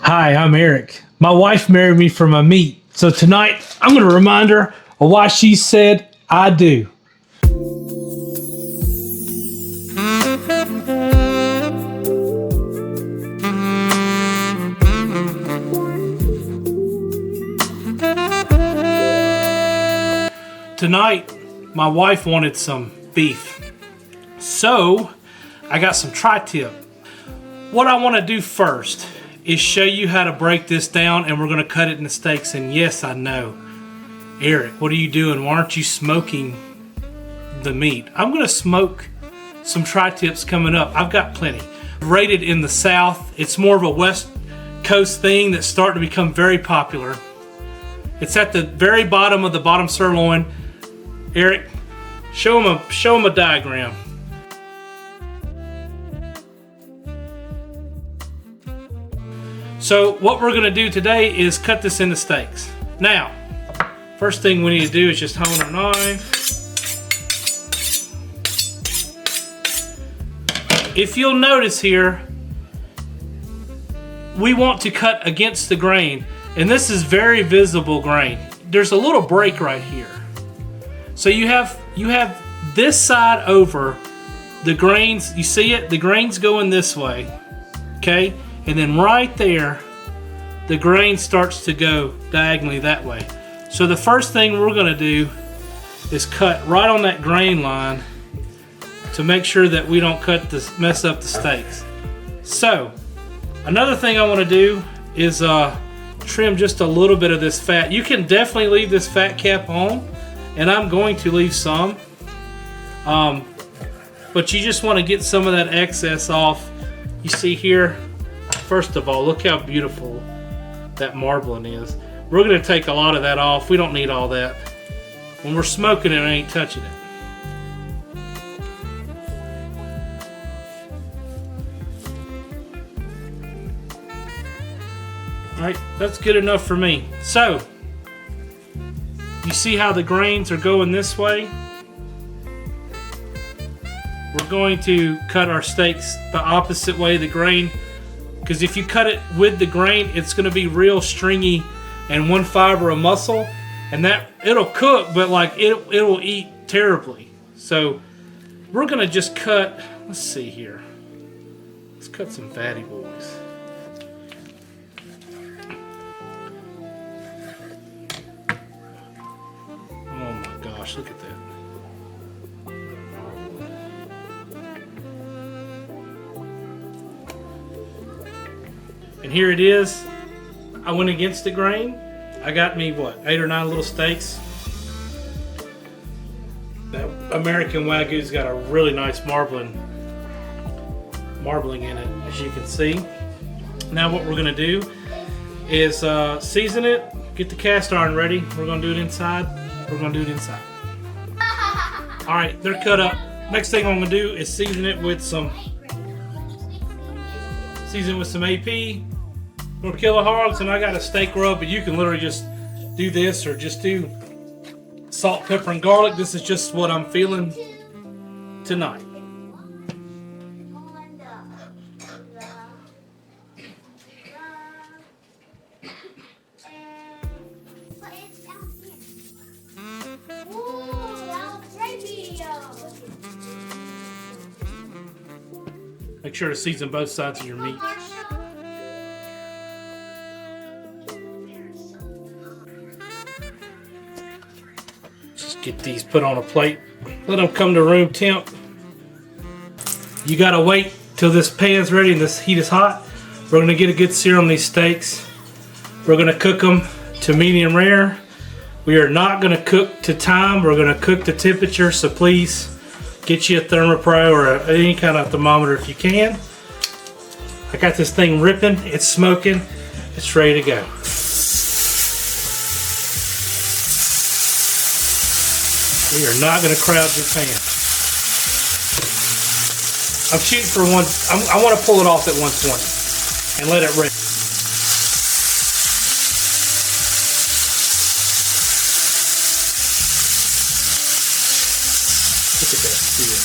Hi, I'm Eric. My wife married me for my meat, so tonight I'm going to remind her of why she said I do. Tonight, my wife wanted some beef, so I got some tri-tip. What I want to do first is show you how to break this down, and we're going to cut it into steaks. And yes, I know, Eric, what are you doing? Why aren't you smoking the meat? I'm going to smoke some tri-tips coming up. I've got plenty. Rated in the South. It's more of a West Coast thing that's starting to become very popular. It's at the very bottom of the bottom sirloin. Eric, show him a diagram. So what we're going to do today is cut this into steaks. Now, first thing we need to do is just hone our knife. If you'll notice here, we want to cut against the grain, and this is very visible grain. There's a little break right here. So you have this side over, the grains, you see it? The grain's going this way, okay? And then right there, the grain starts to go diagonally that way. So the first thing we're gonna do is cut right on that grain line to make sure that we don't mess up the steaks. So, another thing I wanna do is trim just a little bit of this fat. You can definitely leave this fat cap on, and I'm going to leave some. But you just wanna get some of that excess off. You see here, first of all, look how beautiful that marbling is. We're going to take a lot of that off. We don't need all that. When we're smoking it, I ain't touching it. Alright, that's good enough for me. So, you see how the grains are going this way? We're going to cut our steaks the opposite way the grain, because if you cut it with the grain, it's going to be real stringy and one fiber of muscle, and that it'll cook, but like it'll eat terribly. So we're going to just cut, let's see here. Let's cut some fatty boys. Oh my gosh, look at that. And here it is. I went against the grain. I got me, what, 8 or 9 little steaks. That American Wagyu's got a really nice marbling in it, as you can see. Now what we're gonna do is season it, get the cast iron ready. We're gonna do it inside. All right, they're cut up. Next thing I'm gonna do is season it with some AP. We're gonna kill the hogs, and I got a steak rub, but you can literally just do this or just do salt, pepper, and garlic. This is just what I'm feeling tonight. Make sure to season both sides of your meat. Get these put on a plate. Let them come to room temp. You gotta wait till this pan's ready and this heat is hot. We're gonna get a good sear on these steaks. We're gonna cook them to medium rare. We are not gonna cook to time. We're gonna cook to temperature. So please get you a Thermopro or any kind of thermometer if you can. I got this thing ripping. It's smoking. It's ready to go. We are not going to crowd your pan. I'm shooting for I want to pull it off at 120 and let it rest. Look at that steel.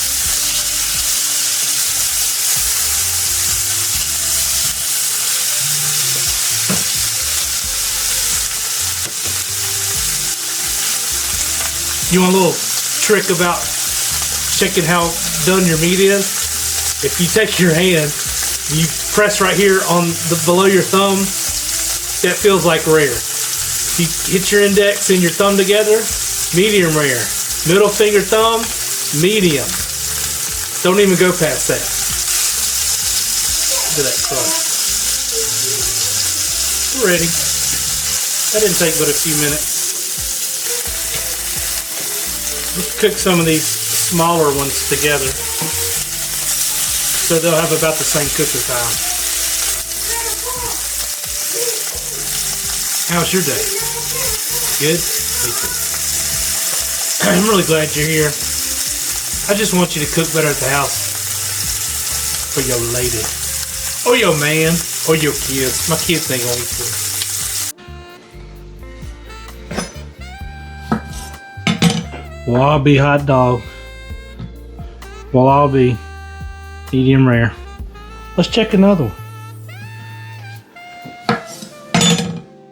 You want a little trick about checking how done your meat is? If you take your hand, you press right here on below your thumb, that feels like rare. If you hit your index and your thumb together, medium rare. Middle finger, thumb, medium. Don't even go past that. Look at that crust. We're ready. That didn't take but a few minutes. Let's cook some of these smaller ones together so they'll have about the same cooking time. How's your day? Good? Me too. I'm really glad you're here. I just want you to cook better at the house for your lady, or your man, or your kids. My kids ain't gonna eat this. Wallaby hot dog. Wallaby medium rare. Let's check another one.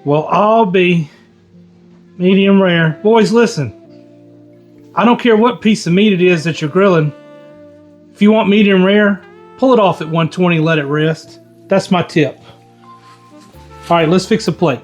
Wallaby medium rare. Boys, listen. I don't care what piece of meat it is that you're grilling. If you want medium rare, pull it off at 120, let it rest. That's my tip. All right, let's fix a plate.